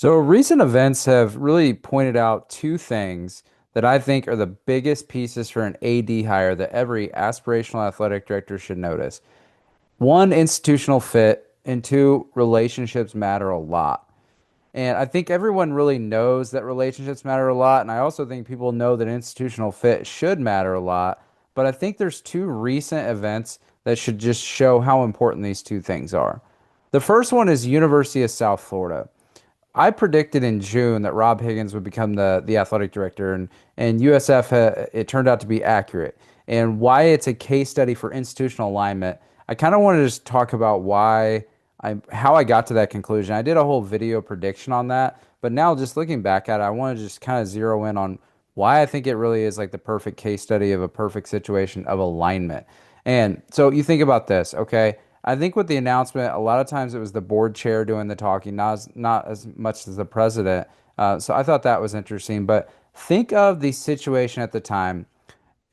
So recent events have really pointed out two things that I think are the biggest pieces for an AD hire that every aspirational athletic director should notice. One, institutional fit, and two, relationships matter a lot. And I think everyone really knows that relationships matter a lot. And I also think people know that institutional fit should matter a lot. But I think there's two recent events that should just show how important these two things are. The first one is University of South Florida. I predicted in June that Rob Higgins would become the athletic director, and USF it turned out to be accurate. And why it's a case study for institutional alignment. I kind of wanted to just talk about why I how I got to that conclusion. I did a whole video prediction on that, but now just looking back at it, I want to just kind of zero in on why I think it really is like the perfect case study of a perfect situation of alignment. And so you think about this, okay? I think with the announcement, a lot of times it was the board chair doing the talking, not as much as the president. So I thought that was interesting. But think of the situation at the time.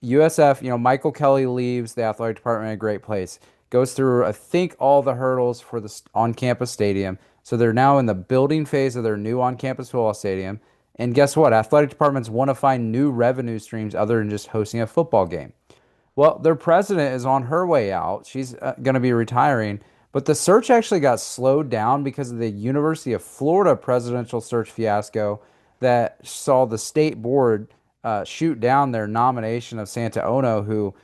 USF, Michael Kelly leaves the athletic department in a great place. Goes through, I think, all the hurdles for the on-campus stadium. So they're now in the building phase of their new on-campus football stadium. And guess what? Athletic departments want to find new revenue streams other than just hosting a football game. Well, their president is on her way out. She's going to be retiring, but the search actually got slowed down because of the University of Florida presidential search fiasco that saw the state board shoot down their nomination of Santa Ono, who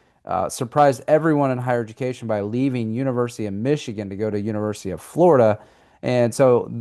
surprised everyone in higher education by leaving University of Michigan to go to University of Florida. And so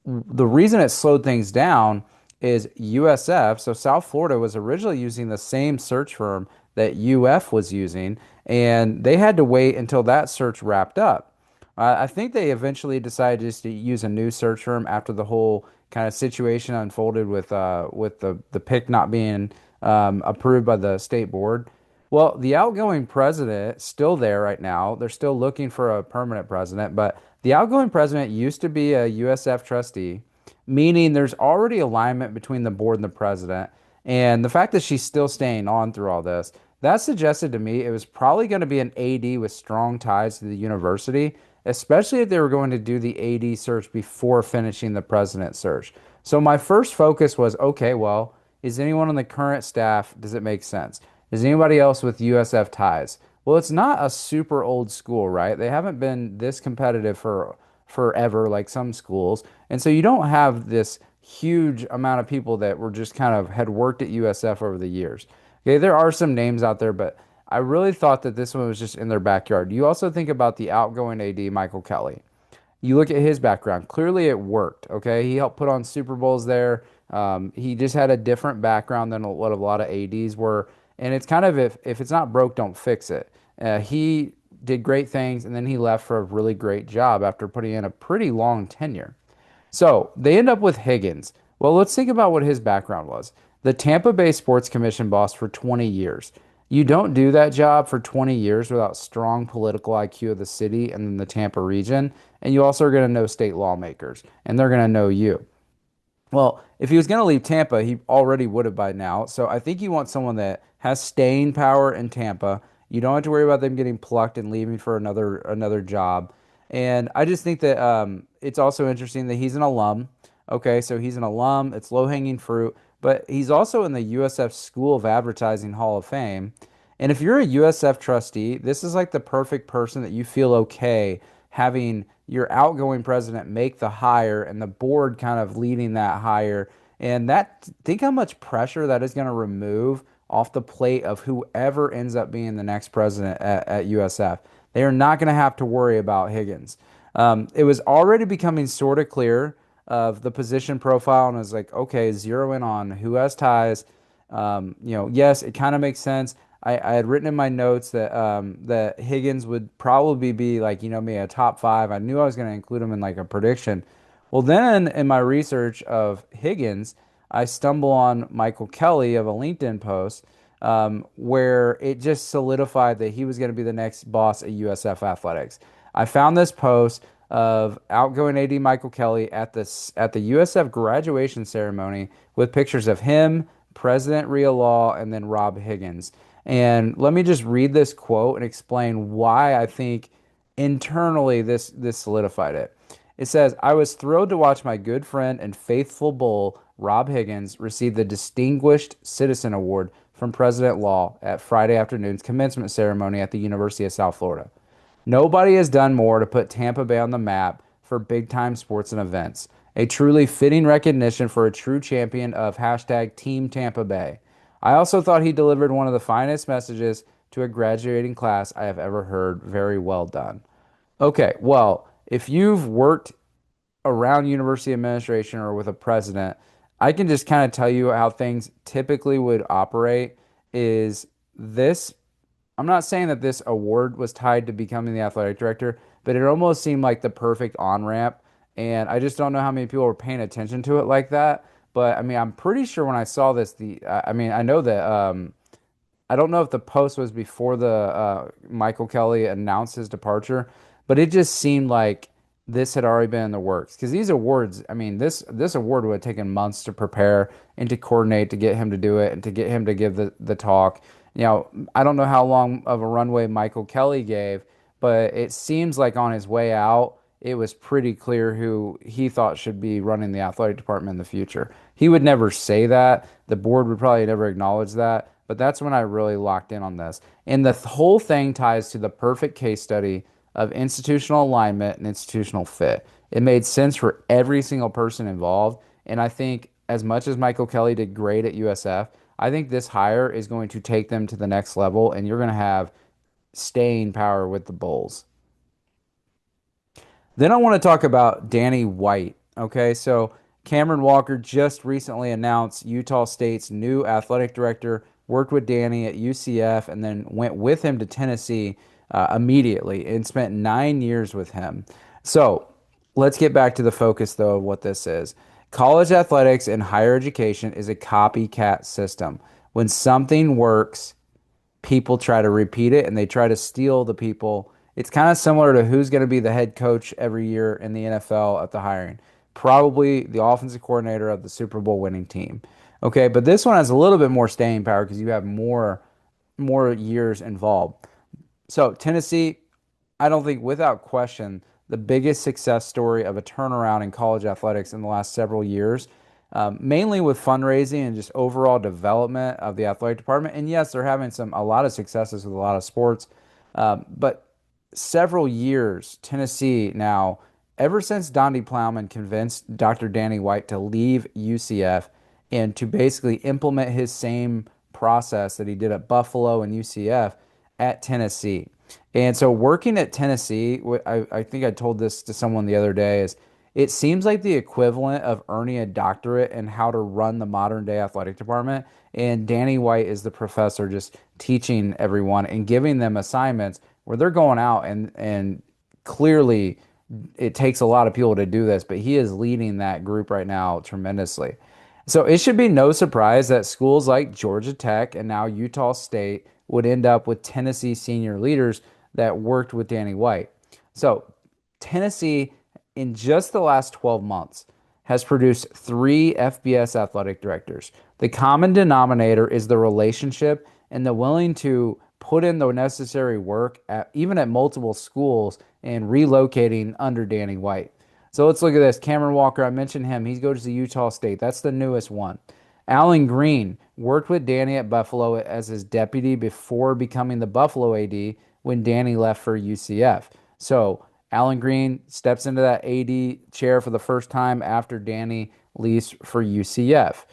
the reason it slowed things down is USF. So South Florida was originally using the same search firm that UF was using, and they had to wait until that search wrapped up. I think they eventually decided just to use a new search firm after the whole kind of situation unfolded with the pick not being approved by the state board. Well, the outgoing president still there right now. They're still looking for a permanent president, but the outgoing president used to be a USF trustee, meaning there's already alignment between the board and the president. And the fact that she's still staying on through all this, that suggested to me it was probably going to be an AD with strong ties to the university, especially if they were going to do the AD search before finishing the president search. So my first focus was, okay, well, is anyone on the current staff, does it make sense? Is anybody else with USF ties? Well, it's not a super old school, right? They haven't been this competitive for forever like some schools. And so you don't have this huge amount of people that were just kind of had worked at USF over the years. Okay, there are some names out there, but I really thought that this one was just in their backyard. You also think about the outgoing AD, Michael Kelly. You look at his background. Clearly, it worked. Okay, he helped put on Super Bowls there. He just had a different background than what a lot of ADs were, and it's kind of if it's not broke, don't fix it. He did great things, and then he left for a really great job after putting in a pretty long tenure. So they end up with Higgins. Well, let's think about what his background was. The Tampa Bay Sports Commission boss for 20 years. You don't do that job for 20 years without strong political IQ of the city and then the Tampa region. And you also are going to know state lawmakers, and they're going to know you. Well, if he was going to leave Tampa, he already would have by now. So I think you want someone that has staying power in Tampa. You don't have to worry about them getting plucked and leaving for another job. And I just think that it's also interesting that he's an alum. Okay, so he's an alum. It's low-hanging fruit, but he's also in the USF School of Advertising Hall of Fame. And if you're a USF trustee, this is like the perfect person that you feel okay having your outgoing president make the hire and the board kind of leading that hire. And that, think how much pressure that is going to remove off the plate of whoever ends up being the next president at USF. They are not going to have to worry about Higgins. It was already becoming sort of clear of the position profile, and I was like, okay, zero in on who has ties. Yes, it kind of makes sense. I had written in my notes that Higgins would probably be like, me a top five. I knew I was going to include him in like a prediction. Well, then in my research of Higgins, I stumble on Michael Kelly of a LinkedIn post where it just solidified that he was going to be the next boss at USF Athletics. I found this post of outgoing AD Michael Kelly at the USF graduation ceremony with pictures of him, President Rhea Law, and then Rob Higgins. And let me just read this quote and explain why I think internally this solidified it. It says, I was thrilled to watch my good friend and faithful bull, Rob Higgins, receive the Distinguished Citizen Award from President Law at Friday afternoon's commencement ceremony at the University of South Florida. Nobody has done more to put Tampa Bay on the map for big time sports and events. A truly fitting recognition for a true champion of hashtag Team Tampa Bay. I also thought he delivered one of the finest messages to a graduating class I have ever heard. Very well done. Okay, well, if you've worked around university administration or with a president, I can just kind of tell you how things typically would operate is this. I'm not saying that this award was tied to becoming the athletic director, but it almost seemed like the perfect on-ramp. And I just don't know how many people were paying attention to it like that. But I mean, I'm pretty sure when I saw this, I mean, I know that I don't know if the post was before the Michael Kelly announced his departure, but it just seemed like this had already been in the works. Because these awards, I mean, this award would have taken months to prepare and to coordinate to get him to do it and to get him to give the talk. You know, I don't know how long of a runway Michael Kelly gave, but it seems like on his way out, it was pretty clear who he thought should be running the athletic department in the future. He would never say that. The board would probably never acknowledge that. But that's when I really locked in on this. And the whole thing ties to the perfect case study of institutional alignment and institutional fit. It made sense for every single person involved. And I think as much as Michael Kelly did great at USF, I think this hire is going to take them to the next level, and you're going to have staying power with the Bulls. Then I want to talk about Danny White. Okay, so Cameron Walker just recently announced Utah State's new athletic director, worked with Danny at UCF, and then went with him to Tennessee immediately and spent 9 years with him. So let's get back to the focus, though, of what this is. College athletics and higher education is a copycat system. When something works, people try to repeat it and they try to steal the people. It's kind of similar to who's going to be the head coach every year in the NFL at the hiring. Probably the offensive coordinator of the Super Bowl winning team. Okay, but this one has a little bit more staying power because you have more years involved. So Tennessee, I don't think without question the biggest success story of a turnaround in college athletics in the last several years, mainly with fundraising and just overall development of the athletic department. And yes, they're having a lot of successes with a lot of sports, but several years Tennessee now, ever since Donnie Plowman convinced Dr. Danny White to leave UCF and to basically implement his same process that he did at Buffalo and UCF at Tennessee. And so working at Tennessee, I think I told this to someone the other day, is it seems like the equivalent of earning a doctorate in how to run the modern day athletic department. And Danny White is the professor just teaching everyone and giving them assignments where they're going out and clearly it takes a lot of people to do this, but he is leading that group right now tremendously. So it should be no surprise that schools like Georgia Tech and now Utah State would end up with Tennessee senior leaders that worked with Danny White. So Tennessee, in just the last 12 months, has produced three FBS athletic directors. The common denominator is the relationship and the willing to put in the necessary work even at multiple schools and relocating under Danny White. So let's look at this. Cameron Walker, I mentioned him. He goes to Utah State. That's the newest one. Alan Green worked with Danny at Buffalo as his deputy before becoming the Buffalo AD when Danny left for UCF. So Alan Green steps into that AD chair for the first time after Danny leaves for UCF.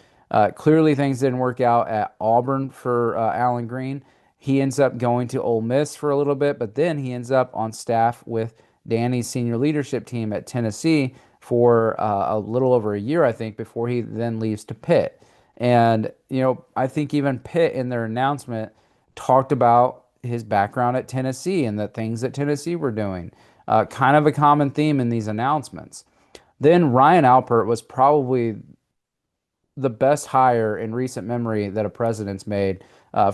Clearly, things didn't work out at Auburn for Alan Green. He ends up going to Ole Miss for a little bit, but then he ends up on staff with Danny's senior leadership team at Tennessee for a little over a year, I think, before he then leaves to Pitt. And, you know, I think even Pitt in their announcement talked about his background at Tennessee and the things that Tennessee were doing. Kind of a common theme in these announcements. Then Ryan Alpert was probably the best hire in recent memory that a president's made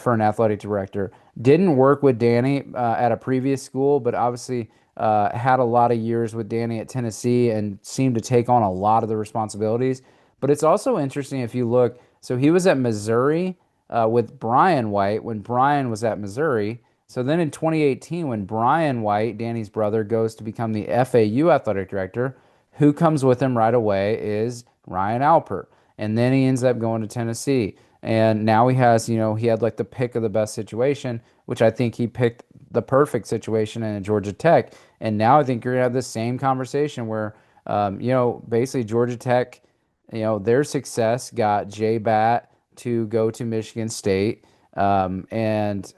for an athletic director. Didn't work with Danny at a previous school, but obviously had a lot of years with Danny at Tennessee and seemed to take on a lot of the responsibilities. But it's also interesting if you look. So he was at Missouri with Brian White when Brian was at Missouri. So then in 2018, when Brian White, Danny's brother, goes to become the FAU athletic director, Who comes with him right away is Ryan Alpert. And then he ends up going to Tennessee. And now he has, he had like the pick of the best situation, which I think he picked the perfect situation in Georgia Tech. And now I think you're gonna have the same conversation where, basically Georgia Tech, their success got J Bat to go to Michigan State, and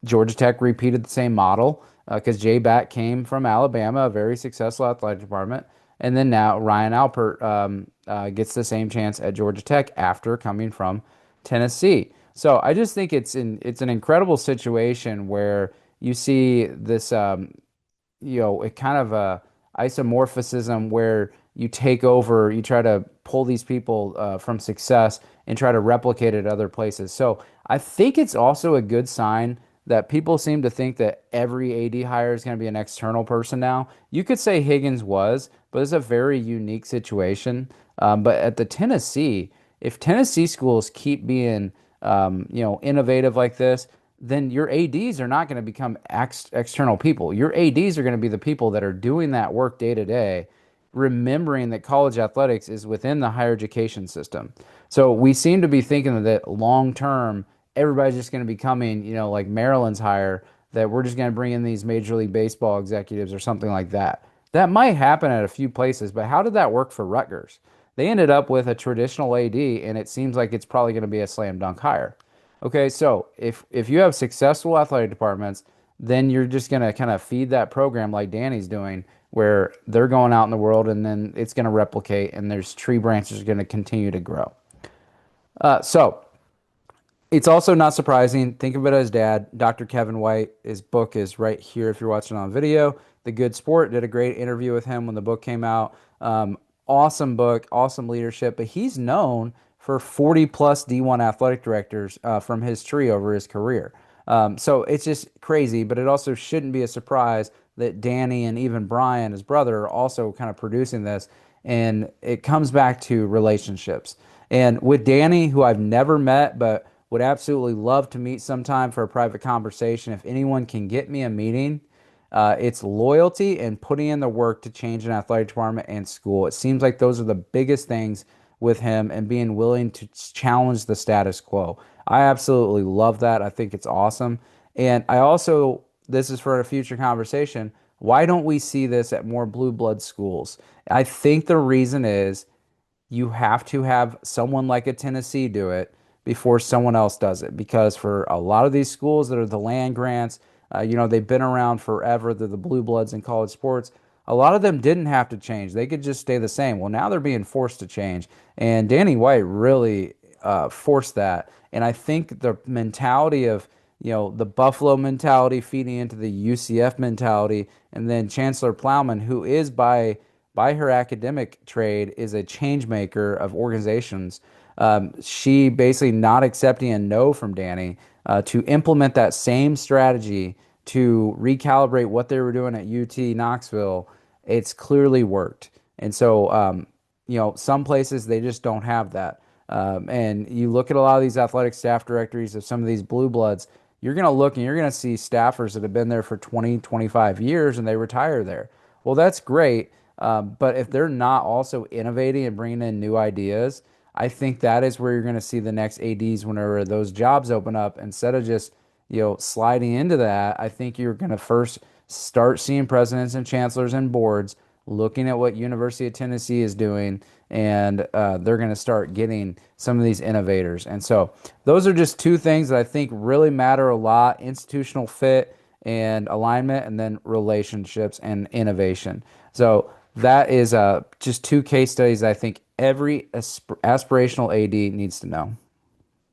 Georgia Tech repeated the same model because J Bat came from Alabama, a very successful athletic department, and then now Ryan Alpert gets the same chance at Georgia Tech after coming from Tennessee. So I just think it's an incredible situation where you see this it kind of a isomorphism where you take over, you try to pull these people from success and try to replicate it at other places. So I think it's also a good sign that people seem to think that every AD hire is going to be an external person now. You could say Higgins was, but it's a very unique situation. But at the Tennessee, if Tennessee schools keep being, innovative like this, then your ADs are not going to become external people. Your ADs are going to be the people that are doing that work day to day, remembering that college athletics is within the higher education system. So we seem to be thinking that long term, everybody's just going to be coming, like Maryland's hire, that we're just going to bring in these Major League Baseball executives or something like that. That might happen at a few places, but how did that work for Rutgers? They ended up with a traditional AD, and it seems like it's probably going to be a slam dunk hire. Okay, so if you have successful athletic departments, then you're just gonna kind of feed that program like Danny's doing, where they're going out in the world and then it's gonna replicate and there's tree branches are gonna continue to grow. So it's also not surprising. Think of it as dad, Dr. Kevin White. His book is right here if you're watching on video. The Good Sport did a great interview with him when the book came out. Awesome book, awesome leadership. But he's known for 40 plus D1 athletic directors from his tree over his career. So it's just crazy, but it also shouldn't be a surprise that Danny and even Brian, his brother, are also kind of producing this. And it comes back to relationships. And with Danny, who I've never met, but would absolutely love to meet sometime for a private conversation. If anyone can get me a meeting, it's loyalty and putting in the work to change an athletic department and school. It seems like those are the biggest things with him and being willing to challenge the status quo. I absolutely love that. I think it's awesome. And I also, this is for a future conversation, why don't we see this at more blue blood schools? I think the reason is you have to have someone like a Tennessee do it before someone else does it. Because for a lot of these schools that are the land grants, they've been around forever. They're the blue bloods in college sports. A lot of them didn't have to change. They could just stay the same. Well, now they're being forced to change. And Danny White really forced that. And I think the mentality of, the Buffalo mentality feeding into the UCF mentality, and then Chancellor Plowman, who is by her academic trade, is a change maker of organizations. She basically not accepting a no from Danny to implement that same strategy to recalibrate what they were doing at UT Knoxville. It's clearly worked. And so, some places they just don't have that. And you look at a lot of these athletic staff directories of some of these blue bloods, you're going to look and you're going to see staffers that have been there for 20, 25 years and they retire there. Well, that's great. But if they're not also innovating and bringing in new ideas, I think that is where you're going to see the next ADs whenever those jobs open up. Instead of just, sliding into that, I think you're going to first start seeing presidents and chancellors and boards looking at what University of Tennessee is doing, and they're going to start getting some of these innovators. And so those are just two things that I think really matter a lot: institutional fit and alignment, and then relationships and innovation. So that is just two case studies I think every aspirational AD needs to know.